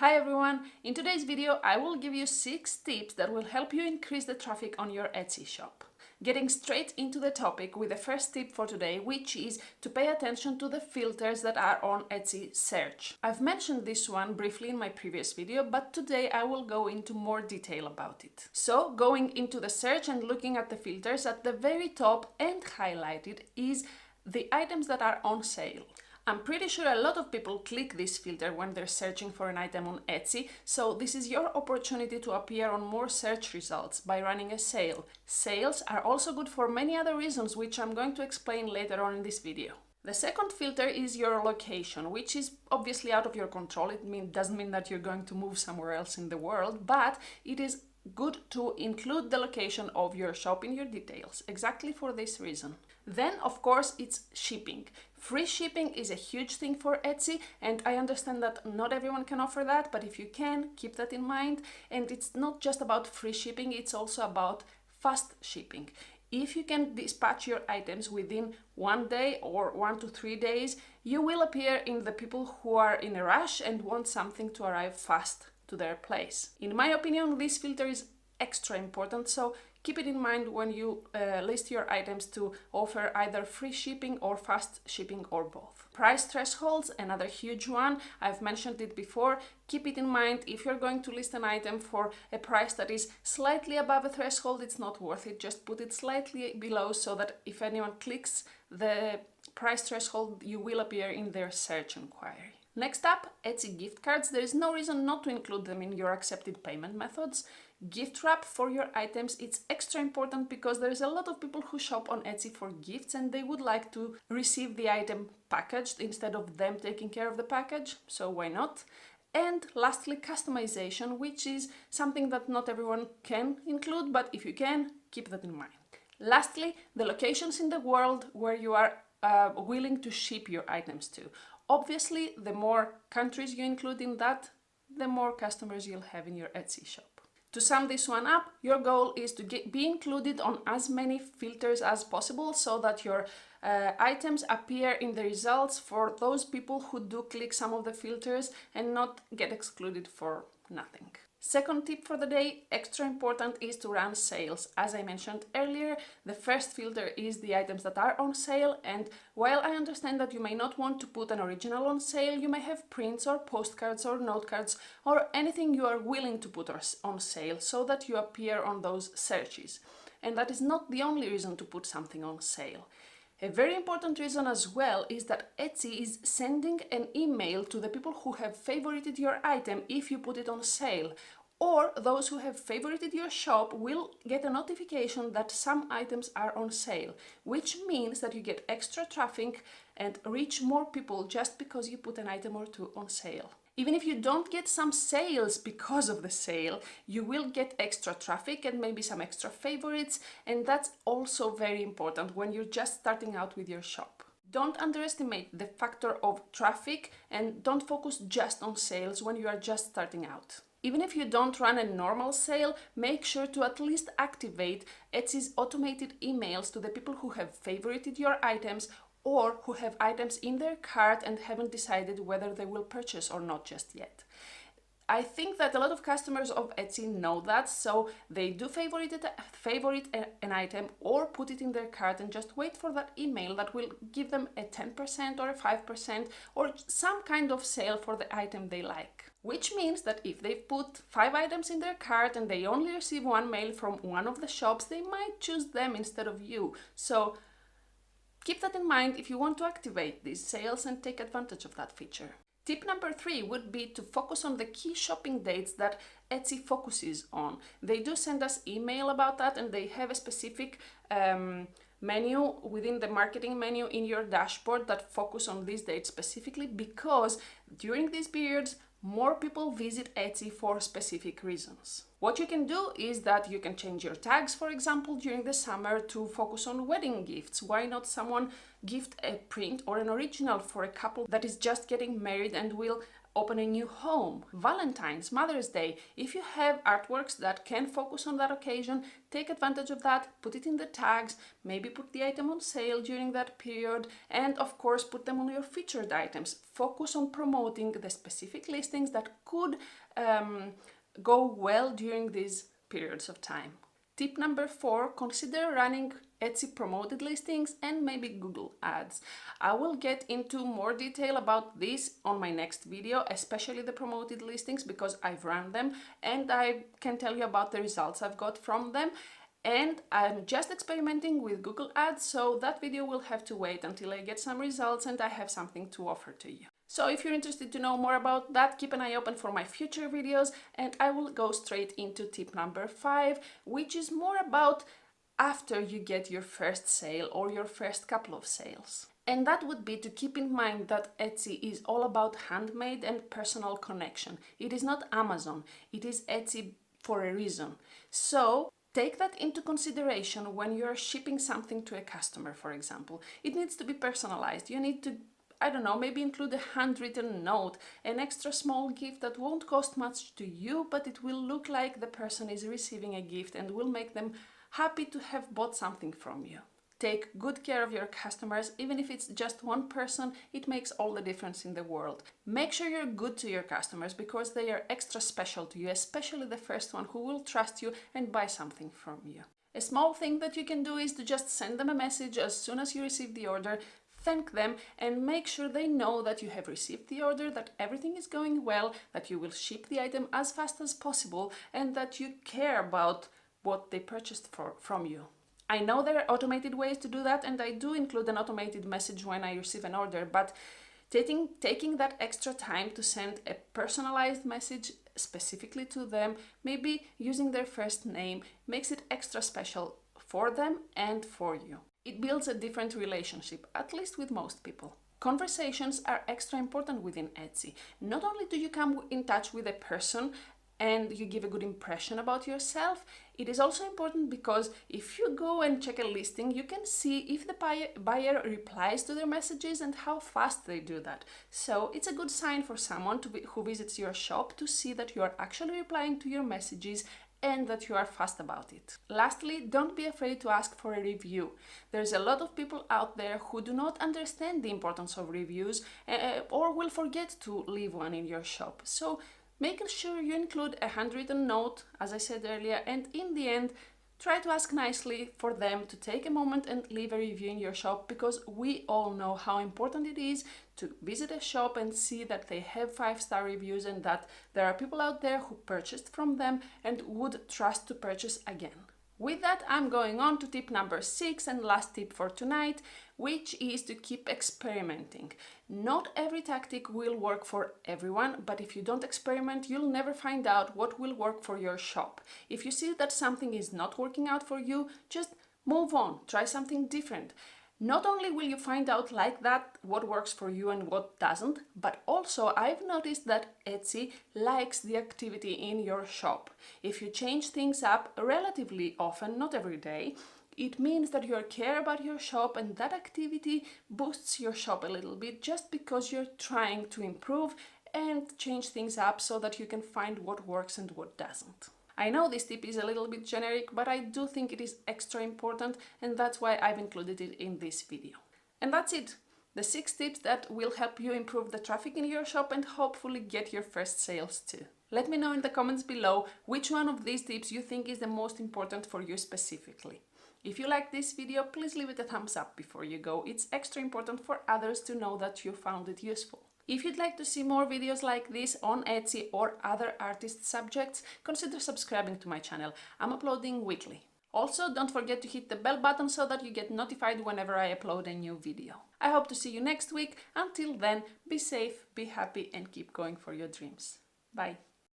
Hi everyone! In today's video I will give you 6 tips that will help you increase the traffic on your Etsy shop. Getting straight into the topic with the first tip for today, which is to pay attention to the filters that are on Etsy search. I've mentioned this one briefly in my previous video, but today I will go into more detail about it. So, going into the search and looking at the filters, at the very top and highlighted is the items that are on sale. I'm pretty sure a lot of people click this filter when they're searching for an item on Etsy, so this is your opportunity to appear on more search results by running a sale. Sales are also good for many other reasons, which I'm going to explain later on in this video. The second filter is your location, which is obviously out of your control. It doesn't mean that you're going to move somewhere else in the world, but it is good to include the location of your shop in your details, exactly for this reason. Then, of course, it's shipping. Free shipping is a huge thing for Etsy, and I understand that not everyone can offer that, but if you can, keep that in mind. And it's not just about free shipping, it's also about fast shipping. If you can dispatch your items within 1 day or 1 to 3 days, you will appear in the people who are in a rush and want something to arrive fast to their place. In my opinion, this filter is extra important, so keep it in mind when you list your items to offer either free shipping or fast shipping or both. Price thresholds, another huge one. I've mentioned it before. Keep it in mind, if you're going to list an item for a price that is slightly above a threshold, it's not worth it. Just put it slightly below so that if anyone clicks the price threshold, you will appear in their search inquiry. Next up, Etsy gift cards. There is no reason not to include them in your accepted payment methods. Gift wrap for your items, it's extra important because there is a lot of people who shop on Etsy for gifts and they would like to receive the item packaged instead of them taking care of the package, so why not? And lastly, customization, which is something that not everyone can include, but if you can, keep that in mind. Lastly, the locations in the world where you are willing to ship your items to. Obviously, the more countries you include in that, the more customers you'll have in your Etsy shop. To sum this one up, your goal is to be included on as many filters as possible so that your items appear in the results for those people who do click some of the filters and not get excluded for nothing. Second tip for the day, extra important, is to run sales. As I mentioned earlier, the first filter is the items that are on sale, and while I understand that you may not want to put an original on sale, you may have prints or postcards or note cards or anything you are willing to put on sale so that you appear on those searches. And that is not the only reason to put something on sale. A very important reason as well is that Etsy is sending an email to the people who have favorited your item if you put it on sale, or those who have favorited your shop will get a notification that some items are on sale, which means that you get extra traffic and reach more people just because you put an item or two on sale. Even if you don't get some sales because of the sale, you will get extra traffic and maybe some extra favorites, and that's also very important when you're just starting out with your shop. Don't underestimate the factor of traffic and don't focus just on sales when you are just starting out. Even if you don't run a normal sale, make sure to at least activate Etsy's automated emails to the people who have favorited your items or who have items in their cart and haven't decided whether they will purchase or not just yet. I think that a lot of customers of Etsy know that, so they do favorite an item or put it in their cart and just wait for that email that will give them a 10% or a 5% or some kind of sale for the item they like. Which means that if they've put 5 items in their cart and they only receive one mail from one of the shops, they might choose them instead of you. So keep that in mind if you want to activate these sales and take advantage of that feature. Tip number 3 would be to focus on the key shopping dates that Etsy focuses on. They do send us email about that, and they have a specific menu within the marketing menu in your dashboard that focus on these dates specifically, because during these periods more people visit Etsy for specific reasons. What you can do is that you can change your tags, for example, during the summer to focus on wedding gifts. Why not someone gift a print or an original for a couple that is just getting married and will open a new home, Valentine's, Mother's Day. If you have artworks that can focus on that occasion, take advantage of that, put it in the tags, maybe put the item on sale during that period, and of course put them on your featured items. Focus on promoting the specific listings that could go well during these periods of time. Tip number 4, consider running Etsy promoted listings and maybe Google Ads. I will get into more detail about this on my next video, especially the promoted listings, because I've run them and I can tell you about the results I've got from them. And I'm just experimenting with Google Ads, so that video will have to wait until I get some results and I have something to offer to you. So if you're interested to know more about that, keep an eye open for my future videos, and I will go straight into tip number 5, which is more about after you get your first sale or your first couple of sales. And that would be to keep in mind that Etsy is all about handmade and personal connection. It is not Amazon, it is Etsy for a reason. So take that into consideration when you're shipping something to a customer, for example. It needs to be personalized. You need to, I don't know, maybe include a handwritten note, an extra small gift that won't cost much to you, but it will look like the person is receiving a gift and will make them happy to have bought something from you. Take good care of your customers, even if it's just one person, it makes all the difference in the world. Make sure you're good to your customers because they are extra special to you, especially the first one who will trust you and buy something from you. A small thing that you can do is to just send them a message as soon as you receive the order, thank them and make sure they know that you have received the order, that everything is going well, that you will ship the item as fast as possible and that you care about what they purchased from you. I know there are automated ways to do that and I do include an automated message when I receive an order, but taking that extra time to send a personalized message specifically to them, maybe using their first name, makes it extra special for them and for you. It builds a different relationship, at least with most people. Conversations are extra important within Etsy. Not only do you come in touch with a person and you give a good impression about yourself, it is also important because if you go and check a listing, you can see if the buyer replies to their messages and how fast they do that. So it's a good sign for someone who visits your shop to see that you are actually replying to your messages and that you are fast about it. Lastly, don't be afraid to ask for a review. There's a lot of people out there who do not understand the importance of reviews or will forget to leave one in your shop. So making sure you include a handwritten note, as I said earlier, and in the end, try to ask nicely for them to take a moment and leave a review in your shop, because we all know how important it is to visit a shop and see that they have 5-star reviews and that there are people out there who purchased from them and would trust to purchase again. With that, I'm going on to tip number 6 and last tip for tonight, which is to keep experimenting. Not every tactic will work for everyone, but if you don't experiment, you'll never find out what will work for your shop. If you see that something is not working out for you, just move on, try something different. Not only will you find out like that what works for you and what doesn't, but also I've noticed that Etsy likes the activity in your shop. If you change things up relatively often, not every day, it means that you care about your shop and that activity boosts your shop a little bit just because you're trying to improve and change things up so that you can find what works and what doesn't. I know this tip is a little bit generic, but I do think it is extra important and that's why I've included it in this video. And that's it. The 6 tips that will help you improve the traffic in your shop and hopefully get your first sales too. Let me know in the comments below which one of these tips you think is the most important for you specifically. If you like this video, please leave it a thumbs up before you go. It's extra important for others to know that you found it useful. If you'd like to see more videos like this on Etsy or other artist subjects, consider subscribing to my channel. I'm uploading weekly. Also, don't forget to hit the bell button so that you get notified whenever I upload a new video. I hope to see you next week. Until then, be safe, be happy, and keep going for your dreams. Bye.